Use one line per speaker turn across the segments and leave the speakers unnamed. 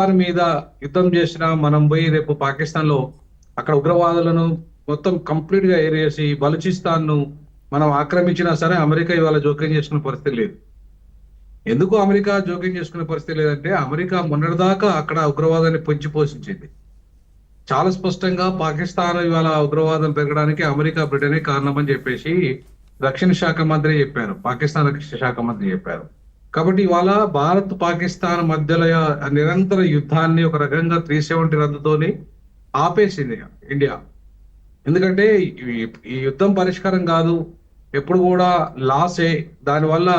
వారి మీద యుద్ధం చేసినా మనం పోయి రేపు పాకిస్తాన్ లో అక్కడ ఉగ్రవాదులను మొత్తం కంప్లీట్ గా ఏరేసి బలూచిస్తాన్ ను మనం ఆక్రమించినా సరే అమెరికా ఇవాళ జోక్యం చేసుకునే పరిస్థితి లేదు. ఎందుకు అమెరికా జోక్యం చేసుకునే పరిస్థితి లేదంటే అమెరికా మొన్నటిదాకా అక్కడ ఉగ్రవాదాన్ని పొంచి పోషించింది. చాలా స్పష్టంగా పాకిస్తాన్ ఇవాళ ఉగ్రవాదం పెరగడానికి అమెరికా బ్రిటనే కారణమని చెప్పేసి రక్షణ శాఖ మంత్రి చెప్పారు, పాకిస్తాన్ రక్షణ శాఖ మంత్రి చెప్పారు. కాబట్టి ఇవాళ భారత్ పాకిస్తాన్ మధ్యలో నిరంతర యుద్ధాన్ని ఒక రకంగా 370 రద్దుతోని ఆపేసింది ఇండియా. ఎందుకంటే ఈ యుద్ధం పరిష్కారం కాదు, ఎప్పుడు కూడా లాసే, దానివల్ల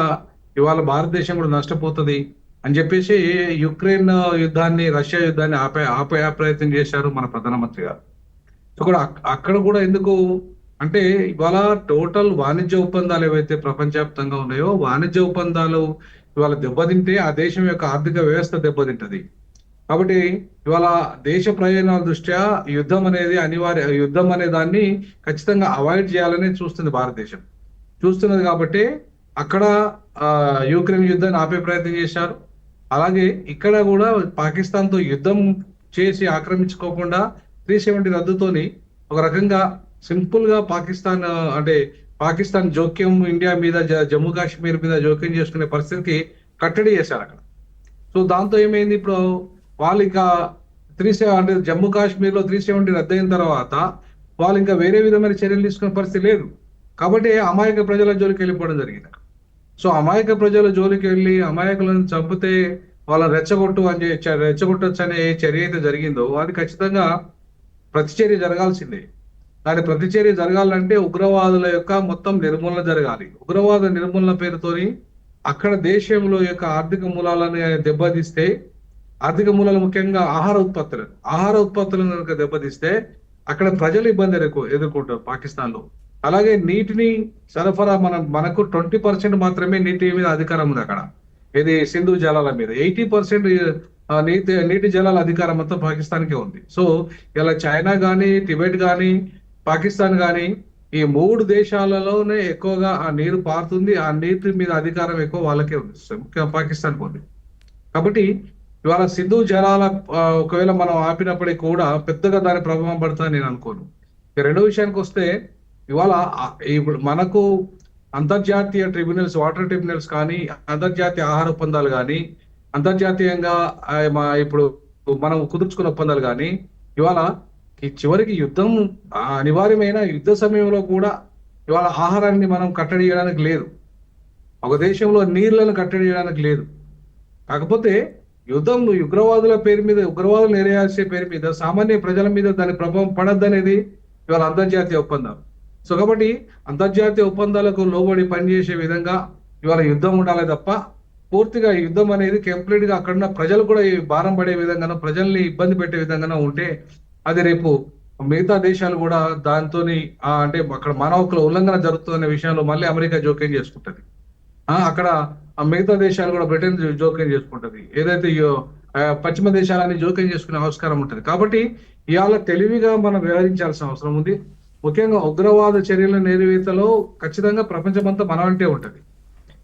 ఇవాళ భారతదేశం కూడా నష్టపోతుంది అని చెప్పేసి యుక్రెయిన్ యుద్ధాన్ని, రష్యా యుద్ధాన్ని ఆపే ప్రయత్నం చేశారు మన ప్రధానమంత్రి గారు. సో కూడా అక్కడ కూడా ఎందుకు అంటే ఇవాళ టోటల్ వాణిజ్య ఒప్పందాలు ఏవైతే ప్రపంచవ్యాప్తంగా ఉన్నాయో వాణిజ్య ఒప్పందాలు ఇవాళ దెబ్బతింటే ఆ దేశం యొక్క ఆర్థిక వ్యవస్థ దెబ్బతింటది. కాబట్టి ఇవాళ దేశ ప్రయోజనాల దృష్ట్యా యుద్ధం అనే దాన్ని ఖచ్చితంగా అవాయిడ్ చేయాలని చూస్తుంది భారతదేశం, చూస్తున్నది. కాబట్టి అక్కడ యుక్రెయిన్ యుద్ధాన్ని ఆపే ప్రయత్నం చేశారు. అలాగే ఇక్కడ కూడా పాకిస్తాన్ తో యుద్ధం చేసి ఆక్రమించుకోకుండా 370 రద్దుతోని ఒక రకంగా సింపుల్ గా పాకిస్తాన్ జోక్యం ఇండియా మీద, జమ్మూ కాశ్మీర్ మీద జోక్యం చేసుకునే పరిస్థితికి కట్టడి చేశారు అక్కడ. సో దాంతో ఏమైంది, ఇప్పుడు వాళ్ళు ఇంకా జమ్మూ కాశ్మీర్ లో 370 రద్దయిన తర్వాత వాళ్ళు ఇంకా వేరే విధమైన చర్యలు తీసుకునే పరిస్థితి లేదు. కాబట్టి అమాయక ప్రజల జోలికి వెళ్ళిపోవడం జరిగింది. సో అమాయక ప్రజల జోలికి వెళ్ళి అమాయకులను చంపితే వాళ్ళని రెచ్చగొట్టొచ్చు అనే చర్య అయితే జరిగిందో అది ఖచ్చితంగా ప్రతిచర్య జరగాల్సిందే. దాని ప్రతిచర్య జరగాలంటే ఉగ్రవాదుల యొక్క మొత్తం నిర్మూలన జరగాలి. ఉగ్రవాద నిర్మూలన పేరుతోని అక్కడ దేశంలో యొక్క ఆర్థిక మూలాలను దెబ్బతీస్తే, ఆర్థిక మూలాలు ముఖ్యంగా ఆహార ఉత్పత్తులను కనుక దెబ్బతీస్తే అక్కడ ప్రజలు ఇబ్బంది ఎదుర్కొంటారు పాకిస్తాన్ లో. అలాగే నీటిని సరఫరా మనకు 20% మాత్రమే నీటి మీద అధికారం ఉంది అక్కడ, ఇది సింధు జలాల మీద. 80% నీటి జలాల అధికారం అంతా పాకిస్తాన్కే ఉంది. సో ఇలా చైనా గానీ, టిబెట్ గానీ, పాకిస్తాన్ గానీ ఈ 3 దేశాలలోనే ఎక్కువగా ఆ నీరు పారుతుంది. ఆ నీటి మీద అధికారం ఎక్కువ వాళ్ళకే ఉంది, ముఖ్యంగా పాకిస్తాన్కి ఉంది. కాబట్టి ఇవాళ సింధు జలాల ఒకవేళ మనం ఆపినప్పటికీ కూడా పెద్దగా దాని ప్రభావం పడుతుందని నేను అనుకోను. రెండో విషయానికి వస్తే ఇవాళ ఇప్పుడు మనకు అంతర్జాతీయ ట్రిబ్యునల్స్, వాటర్ ట్రిబ్యునల్స్ కానీ, అంతర్జాతీయ ఆహార ఒప్పందాలు కానీ, అంతర్జాతీయంగా ఇప్పుడు మనం కుదుర్చుకున్న ఒప్పందాలు కానీ ఇవాళ ఈ చివరికి యుద్ధం అనివార్యమైన యుద్ధ సమయంలో కూడా ఇవాళ ఆహారాన్ని మనం కట్టడి చేయడానికి లేదు, ఒక దేశంలో నీళ్లను కట్టడి చేయడానికి లేదు. కాకపోతే ఉగ్రవాదుల పేరు మీద, ఉగ్రవాదులు నెరవేర్చే పేరు మీద సామాన్య ప్రజల మీద దాని ప్రభావం పడద్దనేది ఇవాళ అంతర్జాతీయ ఒప్పందాలు. సో కాబట్టి అంతర్జాతీయ ఒప్పందాలకు లోబడి పనిచేసే విధంగా ఇవాళ యుద్ధం ఉండాలి తప్ప పూర్తిగా యుద్ధం అనేది కంప్లీట్ గా అక్కడున్న ప్రజలు కూడా భారం పడే విధంగానో, ప్రజల్ని ఇబ్బంది పెట్టే విధంగానో ఉంటే అది రేపు మిగతా దేశాలు కూడా దాంతోని అంటే అక్కడ మానవ హక్కుల ఉల్లంఘన జరుగుతున్న విషయంలో మళ్ళీ అమెరికా జోక్యం చేసుకుంటది. అక్కడ మిగతా దేశాలు కూడా బ్రిటన్ జోక్యం చేసుకుంటది, ఏదైతే పశ్చిమ దేశాలని జోక్యం చేసుకునే ఆస్కారం ఉంటది. కాబట్టి ఇవాళ తెలివిగా మనం వ్యవహరించాల్సిన అవసరం ఉంది. ముఖ్యంగా ఉగ్రవాద చర్యల నేరవేతలో ఖచ్చితంగా ప్రపంచమంతా మన అంటే ఉంటది.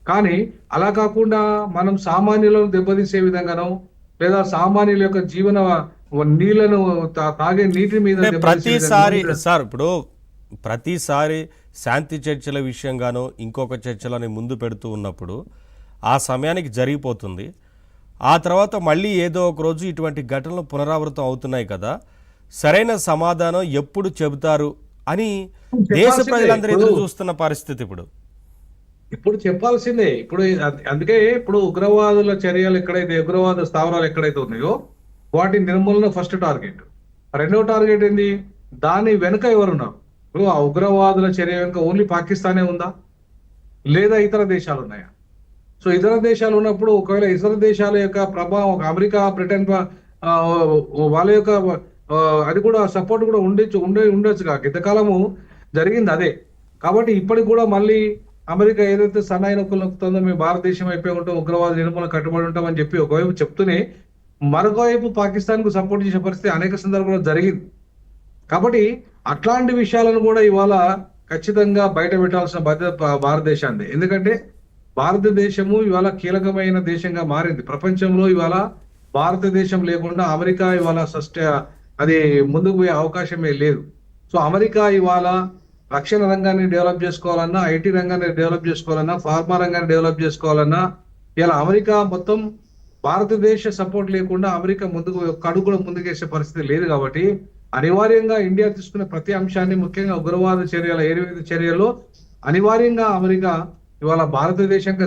కానీ అలా కాకుండా మనం సామాన్యులను దెబ్బతీసే విధంగానో, లేదా సామాన్యుల యొక్క జీవన నీళ్లను తాగే నీటి మీద
ప్రతిసారి శాంతి చర్చల విషయంగానో ఇంకొక చర్చలని ముందు పెడుతూ ఉన్నప్పుడు ఆ సమయానికి జరిగిపోతుంది. ఆ తర్వాత మళ్ళీ ఏదో ఒక రోజు ఇటువంటి ఘటనలు పునరావృతం అవుతున్నాయి కదా, సరైన సమాధానం ఎప్పుడు చెబుతారు అని దేశ ప్రజలందరూ ఎదురు చూస్తున్న పరిస్థితి
ఇప్పుడు చెప్పాల్సిందే. అందుకే ఇప్పుడు ఉగ్రవాదుల చర్యలు ఉగ్రవాద స్థావరాలు ఎక్కడైతే ఉన్నాయో వాటి నిర్మూలన ఫస్ట్ టార్గెట్. రెండో టార్గెట్ ఏంది, దాని వెనుక ఎవరున్నారు? ఇప్పుడు ఆ ఉగ్రవాదుల చర్య వెనుక ఓన్లీ పాకిస్తానే ఉందా, లేదా ఇతర దేశాలు ఉన్నాయా? సో ఇతర దేశాలు ఉన్నప్పుడు ఒకవేళ ఇతర దేశాల యొక్క ప్రభావం, అమెరికా, బ్రిటన్ వాళ్ళ యొక్క అది కూడా సపోర్ట్ కూడా ఉండొచ్చు కాక ఇంతకాలము జరిగింది అదే. కాబట్టి ఇప్పటికి కూడా మళ్ళీ అమెరికా ఏదైతే సన్నాయి నొక్కులు నొక్కుతుందో మేము భారతదేశం అయిపోయి ఉంటాం, ఉగ్రవాద నిర్మూలన కట్టుబడి ఉంటాం అని చెప్పి ఒకవైపు చెప్తూనే మరొకవైపు పాకిస్తాన్ కు సపోర్ట్ చేసే పరిస్థితి అనేక సందర్భాల్లో జరిగింది. కాబట్టి అట్లాంటి విషయాలను కూడా ఇవాళ ఖచ్చితంగా బయట పెట్టాల్సిన బాధ్యత భారతదేశాన్ని. ఎందుకంటే భారతదేశము ఇవాళ కీలకమైన దేశంగా మారింది ప్రపంచంలో. ఇవాళ భారతదేశం లేకుండా అమెరికా ఇవాళ అది ముందుకు పోయే అవకాశమే లేదు. సో అమెరికా ఇవాళ రక్షణ రంగాన్ని డెవలప్ చేసుకోవాలన్నా, ఐటీ రంగాన్ని డెవలప్ చేసుకోవాలన్నా, ఫార్మా రంగాన్ని డెవలప్ చేసుకోవాలన్నా ఇలా అమెరికా మొత్తం భారతదేశ సపోర్ట్ లేకుండా అమెరికా ముందుకు ఒక్క అడుగు కూడా ముందుకేసే పరిస్థితి లేదు. కాబట్టి అనివార్యంగా ఇండియా తీసుకునే ప్రతి అంశాన్ని, ముఖ్యంగా ఉగ్రవాద చర్యల, ఏరివేత చర్యల్లో అనివార్యంగా అమెరికా ఇవాళ భారతదేశంగా